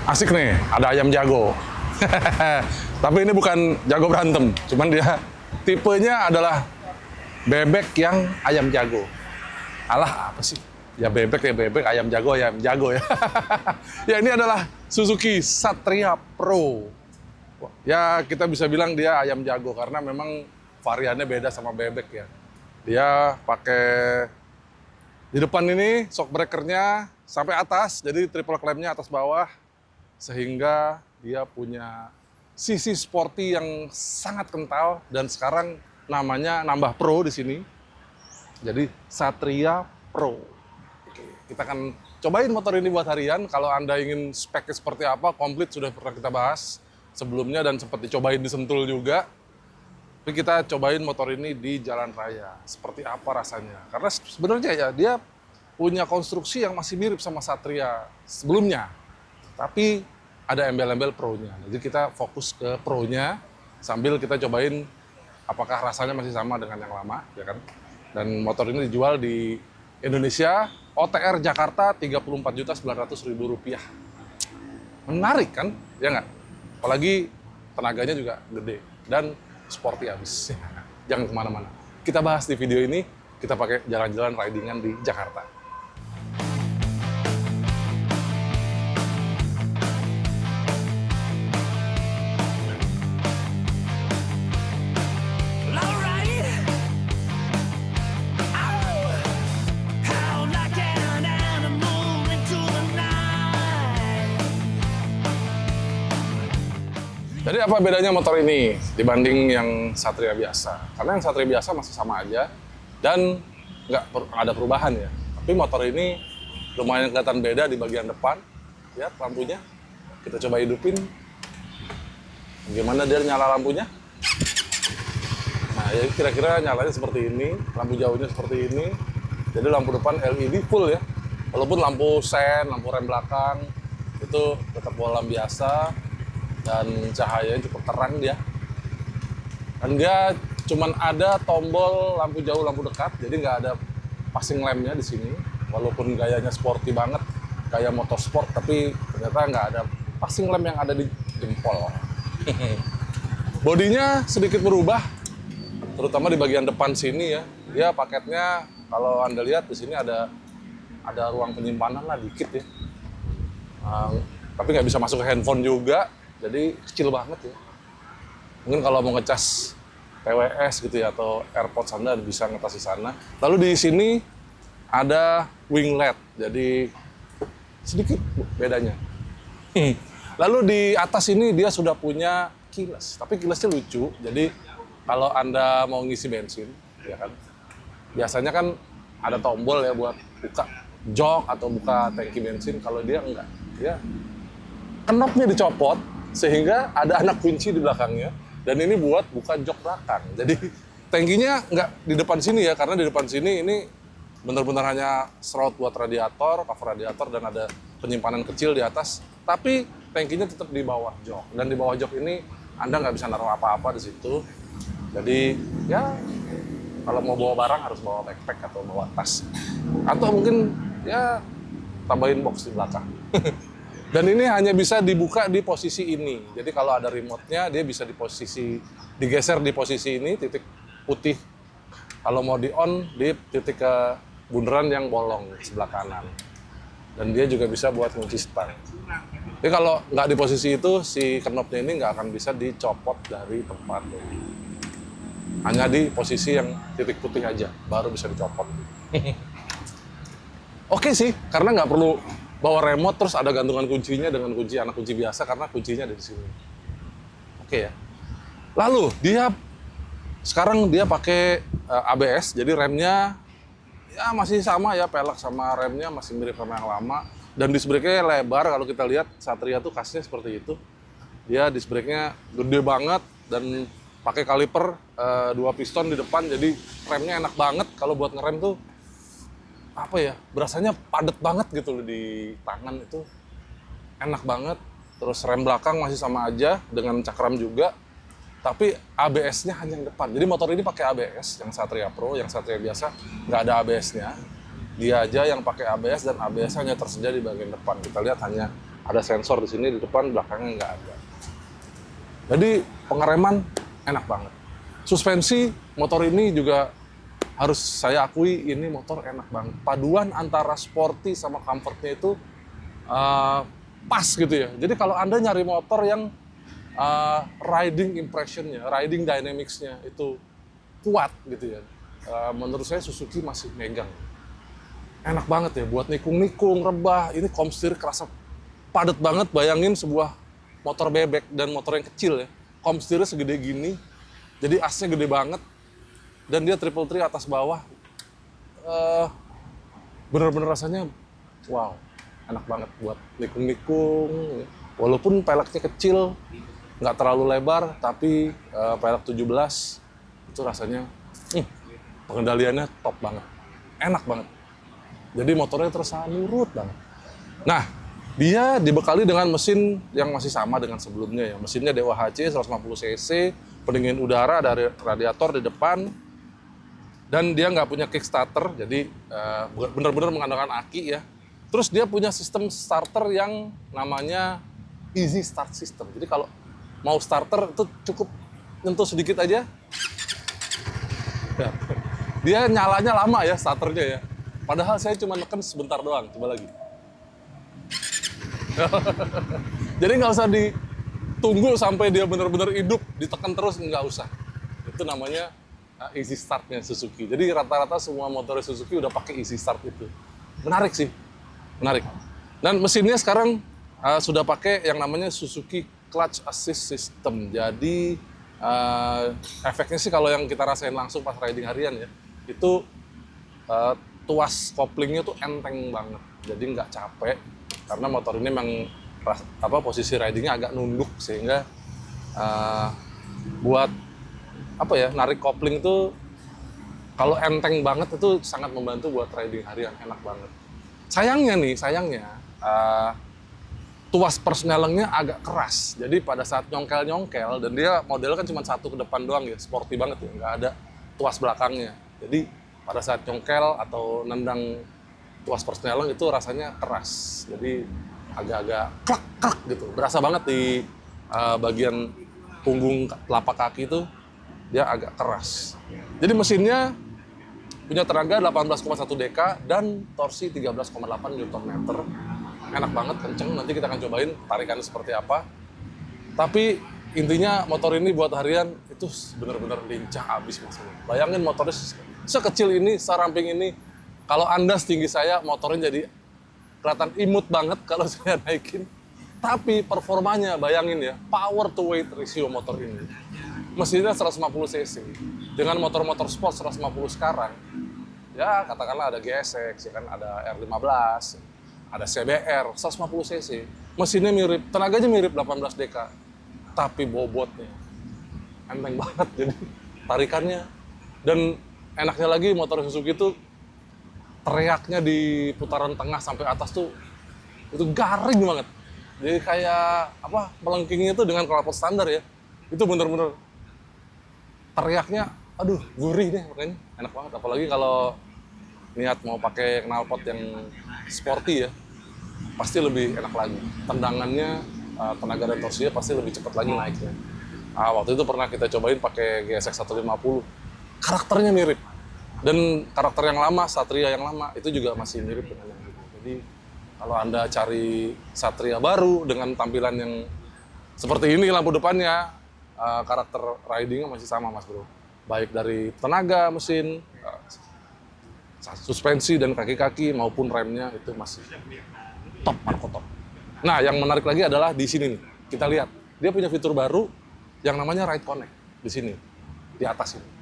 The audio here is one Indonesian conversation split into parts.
Asik nih, ada ayam jago. Tapi ini bukan jago berantem, cuman dia tipenya adalah bebek yang ayam jago. Alah, apa sih? Ya bebek, ayam jago ya. Ya ini adalah Suzuki Satria Pro. Ya kita bisa bilang dia ayam jago karena memang variannya beda sama bebek ya. Dia pakai di depan ini shock breakernya sampai atas, jadi triple clampnya atas bawah, sehingga dia punya sisi sporty yang sangat kental dan sekarang namanya nambah Pro di sini. Jadi Satria Pro. Oke, kita akan cobain motor ini buat harian. Kalau Anda ingin speknya seperti apa, komplit sudah pernah kita bahas sebelumnya dan sempat dicobain di Sentul juga. Tapi kita cobain motor ini di jalan raya. Seperti apa rasanya? Karena sebenarnya ya dia punya konstruksi yang masih mirip sama Satria sebelumnya. Tapi ada embel-embel Pro-nya. Jadi kita fokus ke Pro-nya sambil kita cobain apakah rasanya masih sama dengan yang lama, ya kan? Dan motor ini dijual di Indonesia, OTR Jakarta Rp34.900.000. Menarik kan? Ya nggak? Apalagi tenaganya juga gede dan sporty abis. Jangan kemana-mana. Kita bahas di video ini, kita pakai jalan-jalan ridingan di Jakarta. Jadi apa bedanya motor ini dibanding yang Satria biasa? Karena yang Satria biasa masih sama aja dan nggak ada perubahan ya. Tapi motor ini lumayan kelihatan beda di bagian depan. Lihat lampunya, kita coba hidupin. Gimana dia nyala lampunya? Nah, ya kira-kira nyalanya seperti ini, lampu jauhnya seperti ini. Jadi lampu depan LED full ya. Walaupun lampu sen, lampu rem belakang itu tetap bolam biasa. Dan cahayanya cukup terang dia. Dan dia cuman ada tombol lampu jauh, lampu dekat, jadi nggak ada passing lampnya di sini. Walaupun gayanya sporty banget, kayak motorsport, tapi ternyata nggak ada passing lamp yang ada di jempol. Bodinya sedikit berubah, terutama di bagian depan sini ya. Dia paketnya kalau Anda lihat di sini ada ruang penyimpanan lah dikit ya. Tapi nggak bisa masuk ke handphone juga. Jadi kecil banget ya. Mungkin kalau mau ngecas TWS gitu ya atau AirPods Anda bisa ngetas di sana. Lalu di sini ada winglet. Jadi sedikit bedanya. Lalu di atas ini dia sudah punya keyless. Tapi keylessnya lucu. Jadi kalau Anda mau ngisi bensin, ya kan. Biasanya kan ada tombol ya buat buka jok atau buka tangki bensin. Kalau dia enggak. Dia knopnya dicopot sehingga ada anak kunci di belakangnya dan ini buat buka jok belakang. Jadi tangkinya nggak di depan sini ya, karena di depan sini ini benar-benar hanya serot buat radiator, cover radiator dan ada penyimpanan kecil di atas. Tapi tangkinya tetap di bawah jok dan di bawah jok ini Anda nggak bisa naruh apa-apa di situ. Jadi ya kalau mau bawa barang harus bawa backpack atau bawa tas atau mungkin ya tambahin box di belakang. Dan ini hanya bisa dibuka di posisi ini. Jadi kalau ada remote-nya, dia bisa digeser di posisi ini, titik putih. Kalau mau di-on, di titik ke bundaran yang bolong sebelah kanan. Dan dia juga bisa buat ngunci stang. Jadi kalau nggak di posisi itu, si knopnya ini nggak akan bisa dicopot dari tempat. Hanya di posisi yang titik putih aja, baru bisa dicopot. Oke sih, karena nggak perlu bawa remote terus ada gantungan kuncinya dengan kunci anak kunci biasa karena kuncinya ada di sini. Oke ya. Lalu sekarang dia pakai ABS, jadi remnya ya masih sama ya, pelek sama remnya masih mirip sama yang lama. Dan disc brake-nya lebar, kalau kita lihat Satria tuh khasnya seperti itu. Dia disc brake-nya gede banget dan pakai kaliper 2 piston di depan, jadi remnya enak banget. Kalau buat ngerem tuh apa ya, berasanya padat banget gitu loh di tangan, itu enak banget. Terus rem belakang masih sama aja dengan cakram juga, tapi ABS-nya hanya yang depan. Jadi motor ini pakai ABS, yang Satria Pro, yang Satria biasa nggak ada ABS-nya. Dia aja yang pakai ABS dan ABS hanya tersedia di bagian depan. Kita lihat hanya Ada sensor di sini, di depan, belakangnya nggak ada. Jadi pengereman enak banget. Suspensi motor ini juga harus saya akui, ini motor enak banget. Paduan antara sporty sama comfortnya itu pas gitu ya. Jadi kalau Anda nyari motor yang riding impression-nya, riding dynamics-nya itu kuat gitu ya, menurut saya Suzuki masih megang. Enak banget ya buat nikung-nikung, rebah. Ini komstir kerasa padat banget. Bayangin sebuah motor bebek dan motor yang kecil ya. Komstirnya segede gini, jadi asnya gede banget. Dan dia triple three atas bawah. Bener-bener rasanya wow, enak banget buat nikung-nikung. Walaupun peleknya kecil, nggak terlalu lebar, tapi pelek 17 itu rasanya pengendaliannya top banget, enak banget. Jadi motornya terasa nurut banget. Nah, dia dibekali dengan mesin yang masih sama dengan sebelumnya ya. Mesinnya DOHC 150 cc, pendingin udara dari radiator di depan, dan dia nggak punya kickstarter, jadi benar-benar mengandalkan aki ya. Terus dia punya sistem starter yang namanya easy start system. Jadi kalau mau starter itu cukup nyentuh sedikit aja. Ya. Dia nyalanya lama ya starternya ya. Padahal saya cuma neken sebentar doang. Coba lagi. Jadi nggak usah ditunggu sampai dia benar-benar hidup, ditekan terus, nggak usah. Itu namanya easy startnya Suzuki. Jadi rata-rata semua motor Suzuki udah pakai easy start itu. Menarik sih, menarik. Dan mesinnya sekarang sudah pakai yang namanya Suzuki Clutch Assist System. Jadi efeknya sih kalau yang kita rasain langsung pas riding harian ya, itu tuas koplingnya tuh enteng banget. Jadi nggak capek karena motor ini memang posisi ridingnya agak nunduk sehingga buat narik kopling itu kalau enteng banget itu sangat membantu buat riding harian, enak banget. Sayangnya tuas persnelengnya agak keras. Jadi pada saat nyongkel, dan dia modelnya kan cuma satu ke depan doang ya, sporty banget ya, nggak ada tuas belakangnya. Jadi pada saat nyongkel atau nendang tuas persneleng itu rasanya keras. Jadi agak-agak klak gitu. Berasa banget di bagian punggung telapak kaki itu dia agak keras. Jadi mesinnya punya tenaga 18,1 dk dan torsi 13,8 Nm. Enak banget, kenceng. Nanti kita akan cobain tarikannya seperti apa. Tapi intinya motor ini buat harian itu benar-benar lincah abis mas. Bayangin motornya sekecil ini, seramping ini. Kalau Anda setinggi saya, motornya jadi kelihatan imut banget kalau saya naikin. Tapi performanya bayangin ya, power to weight ratio motor ini. Mesinnya 150 cc. Dengan motor-motor sport 150 sekarang, ya katakanlah ada GSX, ya kan ada R15, ada CBR 150 cc. Mesinnya mirip, tenaganya mirip 18 dk. Tapi bobotnya enteng banget, jadi tarikannya. Dan enaknya lagi motor Suzuki itu teriaknya di putaran tengah sampai atas tuh itu garing banget. Jadi kayak melengkingnya itu dengan knalpot standar ya. Itu bener-bener teriaknya, aduh gurih deh makanya, enak banget. Apalagi kalau niat mau pakai knalpot yang sporty ya, pasti lebih enak lagi. Tendangannya, tenaga dan torsinya pasti lebih cepat lagi naiknya. Waktu itu pernah kita cobain pakai GSX 150, karakternya mirip. Dan karakter yang lama, Satria yang lama, itu juga masih mirip dengan yang gitu. Jadi kalau Anda cari Satria baru dengan tampilan yang seperti ini, lampu depannya, karakter ridingnya masih sama mas bro. Baik dari tenaga mesin, suspensi dan kaki-kaki maupun remnya itu masih top, marko top. Nah yang menarik lagi adalah di sini nih, kita lihat. Dia punya fitur baru yang namanya Ride Connect di sini, di atas ini.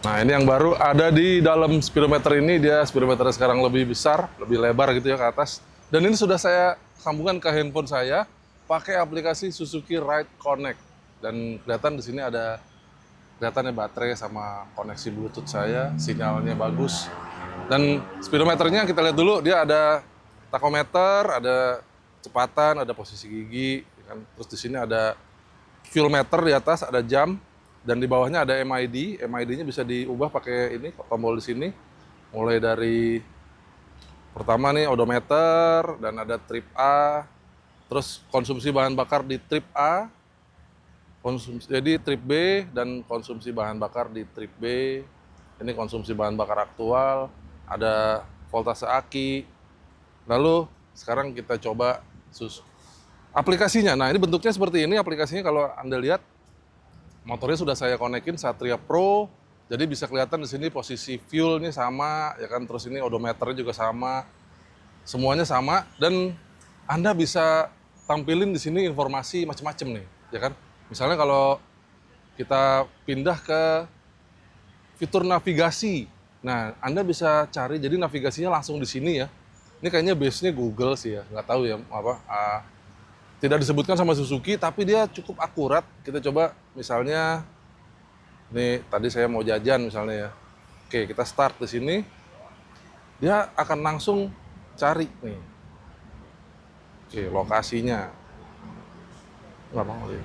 Nah ini yang baru ada di dalam speedometer ini, dia speedometernya sekarang lebih besar, lebih lebar gitu ya ke atas. Dan ini sudah saya sambungkan ke handphone saya pakai aplikasi Suzuki Ride Connect. Dan kelihatan di sini ada kelihatannya baterai sama koneksi Bluetooth saya, sinyalnya bagus. Dan speedometernya kita lihat dulu, dia ada tachometer, ada kecepatan, ada posisi gigi, kan. Terus di sini ada fuel meter di atas, ada jam. Dan di bawahnya ada MID. MID-nya bisa diubah pakai ini, tombol di sini. Mulai dari pertama nih odometer, dan ada trip A, Terus konsumsi bahan bakar di trip A, jadi trip B dan konsumsi bahan bakar di trip B. Ini konsumsi bahan bakar aktual, ada voltase aki. Lalu sekarang kita coba aplikasinya. Nah, ini bentuknya seperti ini aplikasinya. Kalau Anda lihat motornya sudah saya konekin Satria Pro. Jadi bisa kelihatan di sini posisi fuelnya sama, ya kan. Terus ini odometernya juga sama. Semuanya sama dan Anda bisa tampilin di sini informasi macam-macam nih, ya kan. Misalnya kalau kita pindah ke fitur navigasi. Nah, Anda bisa cari, jadi navigasinya langsung di sini ya. Ini kayaknya base-nya Google sih ya, nggak tahu ya apa. Tidak disebutkan sama Suzuki, tapi dia cukup akurat. Kita coba misalnya, nih tadi saya mau jajan misalnya ya. Oke, kita start di sini. Dia akan langsung cari nih. Oke, lokasinya. Nggak mau ya.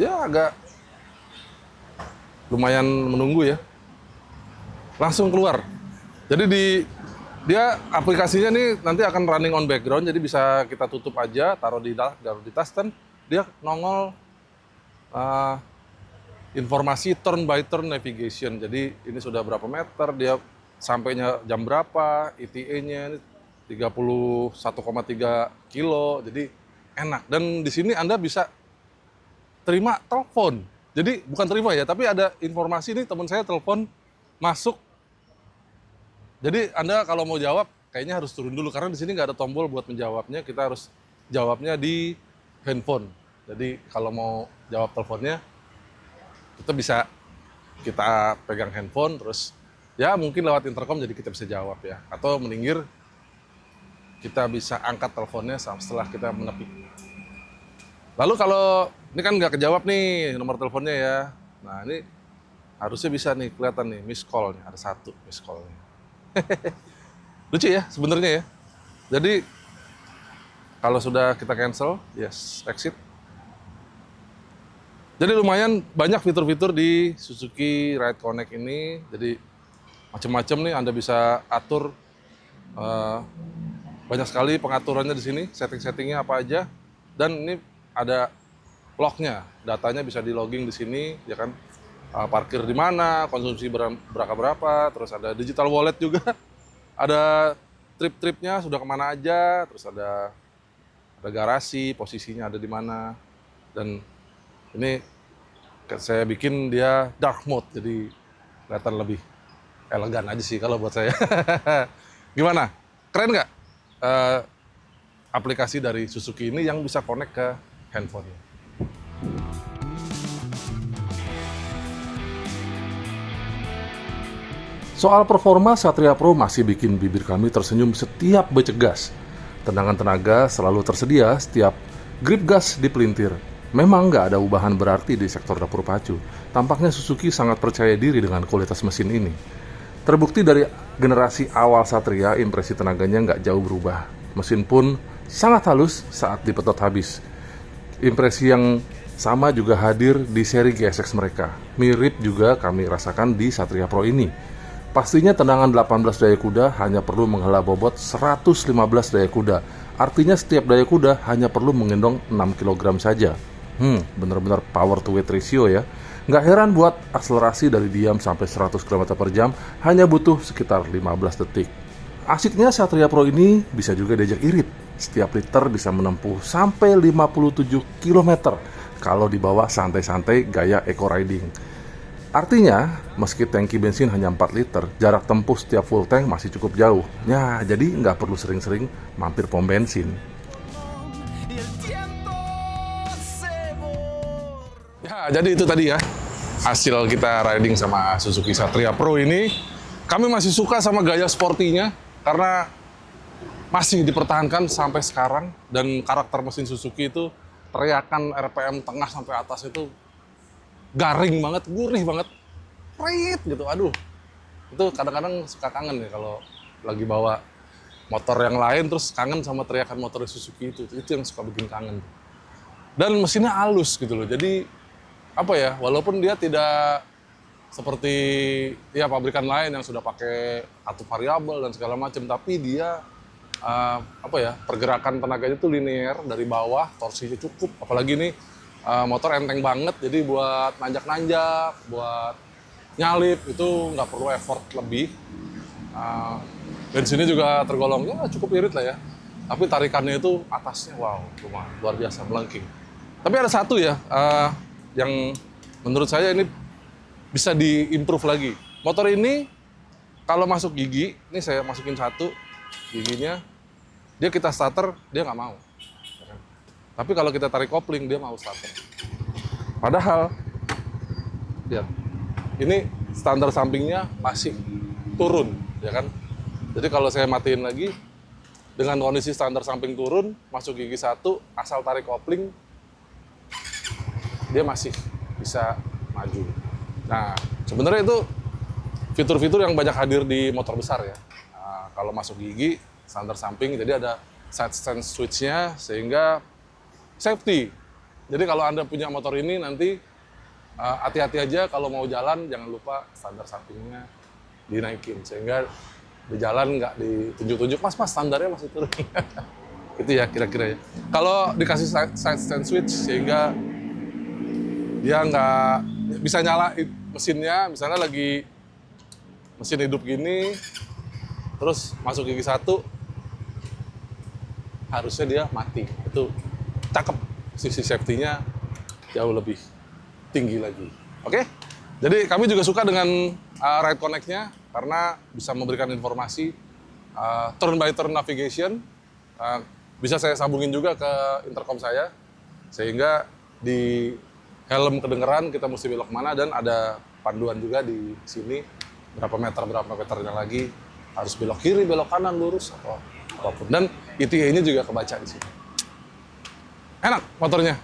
Dia agak lumayan menunggu ya. Langsung keluar. Jadi dia aplikasinya nih nanti akan running on background, jadi bisa kita tutup aja, taruh di tas, dan dia nongol informasi turn by turn navigation. Jadi ini sudah berapa meter, dia sampainya jam berapa, ETA-nya 31,3 kilo, jadi enak. Dan di sini Anda bisa terima telepon. Jadi bukan terima ya, tapi ada informasi nih teman saya telepon masuk. Jadi Anda kalau mau jawab kayaknya harus turun dulu karena di sini nggak ada tombol buat menjawabnya. Kita harus jawabnya di handphone. Jadi kalau mau jawab teleponnya kita pegang handphone terus ya mungkin lewat intercom jadi kita bisa jawab ya. Atau minggir kita bisa angkat teleponnya setelah kita menepi. Lalu kalau ini kan nggak kejawab nih nomor teleponnya ya. Nah ini harusnya bisa nih kelihatan nih miss call nih, ada 1 miss call-nya. Lucu ya sebenarnya ya. Jadi kalau sudah kita cancel, yes, exit. Jadi lumayan banyak fitur-fitur di Suzuki Ride Connect ini. Jadi macam-macam nih Anda bisa atur, banyak sekali pengaturannya di sini, setting-settingnya apa aja. Dan ini ada lognya, datanya bisa di logging di sini, ya kan. Parkir di mana, konsumsi berapa, terus ada digital wallet juga, ada trip-tripnya sudah kemana aja, terus ada garasi, posisinya ada di mana, dan ini saya bikin dia dark mode, jadi kelihatan lebih elegan aja sih kalau buat saya. Gimana? Keren nggak aplikasi dari Suzuki ini yang bisa connect ke handphone? Soal performa, Satria Pro masih bikin bibir kami tersenyum setiap bercegas. Tendangan tenaga selalu tersedia setiap grip gas di pelintir. Memang nggak ada ubahan berarti di sektor dapur pacu. Tampaknya Suzuki sangat percaya diri dengan kualitas mesin ini. Terbukti dari generasi awal Satria, impresi tenaganya nggak jauh berubah. Mesin pun sangat halus saat dipetot habis. Impresi yang sama juga hadir di seri GSX mereka. Mirip juga kami rasakan di Satria Pro ini. Pastinya tendangan 18 daya kuda hanya perlu menghela bobot 115 daya kuda. Artinya setiap daya kuda hanya perlu menggendong 6 kg saja. Benar-benar power to weight ratio ya. Nggak heran buat akselerasi dari diam sampai 100 km per jam hanya butuh sekitar 15 detik. Asiknya Satria Pro ini bisa juga diajak irit. Setiap liter bisa menempuh sampai 57 km kalau dibawa santai-santai gaya eco riding. Artinya, meski tangki bensin hanya 4 liter, jarak tempuh setiap full tank masih cukup jauh. Ya, jadi nggak perlu sering-sering mampir pom bensin. Ya, jadi itu tadi ya, hasil kita riding sama Suzuki Satria Pro ini. Kami masih suka sama gaya sportinya, karena masih dipertahankan sampai sekarang. Dan karakter mesin Suzuki itu, teriakan RPM tengah sampai atas itu garing banget, gurih banget, prit gitu. Aduh, itu kadang-kadang suka kangen ya kalau lagi bawa motor yang lain terus kangen sama teriakan motor Suzuki itu yang suka bikin kangen. Dan mesinnya halus gitu loh. Jadi apa ya, walaupun dia tidak seperti ya pabrikan lain yang sudah pakai atup variabel dan segala macam, tapi dia apa ya, pergerakan tenaganya itu linear dari bawah, torsinya cukup. Apalagi nih motor enteng banget, jadi buat nanjak-nanjak, buat nyalip itu nggak perlu effort lebih. Bensinnya juga tergolong ya cukup irit lah ya. Tapi tarikannya itu atasnya wow, luar biasa melengking. Tapi ada satu ya yang menurut saya ini bisa diimprove lagi. Motor ini kalau masuk gigi, ini saya masukin satu giginya, dia kita starter dia nggak mau. Tapi kalau kita tarik kopling dia mau starter. Padahal ya ini standar sampingnya masih turun, ya kan? Jadi kalau saya matiin lagi dengan kondisi standar samping turun, masuk gigi satu, asal tarik kopling, dia masih bisa maju. Nah, sebenarnya itu fitur-fitur yang banyak hadir di motor besar ya. Nah, kalau masuk gigi, standar samping, jadi ada side stand switch-nya sehingga safety. Jadi kalau Anda punya motor ini nanti hati-hati aja kalau mau jalan, jangan lupa standar sampingnya dinaikin sehingga di jalan nggak ditunjuk-tunjuk, mas standarnya masih turun. Itu ya kira-kira ya. Kalau dikasih side stand switch sehingga dia nggak bisa nyala mesinnya, misalnya lagi mesin hidup gini, terus masuk gigi satu, harusnya dia mati. Itu cakep, sisi safety-nya jauh lebih tinggi lagi. Oke? Jadi kami juga suka dengan Ride Connect-nya karena bisa memberikan informasi turn by turn navigation. Bisa saya sambungin juga ke intercom saya sehingga di helm kedengeran kita mesti belok mana, dan ada panduan juga di sini berapa meternya lagi harus belok kiri, belok kanan, lurus atau apapun. Dan ETA-nya juga kebaca di sini. Enak motornya.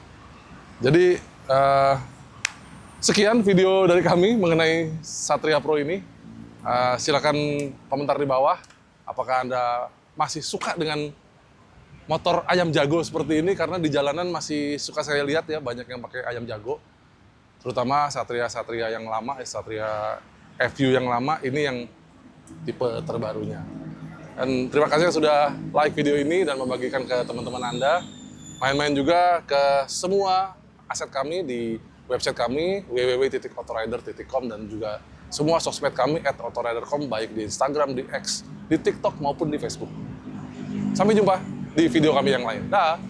Jadi sekian video dari kami mengenai Satria Pro ini. Silakan komentar di bawah. Apakah Anda masih suka dengan motor ayam jago seperti ini? Karena di jalanan masih suka saya lihat ya banyak yang pakai ayam jago. Terutama Satria yang lama, Satria FU yang lama, ini yang tipe terbarunya. Dan terima kasih yang sudah like video ini dan membagikan ke teman-teman Anda. Main-main juga ke semua aset kami di website kami www.autorider.com dan juga semua sosmed kami @autorider.com, baik di Instagram, di X, di TikTok maupun di Facebook. Sampai jumpa di video kami yang lain. Dah.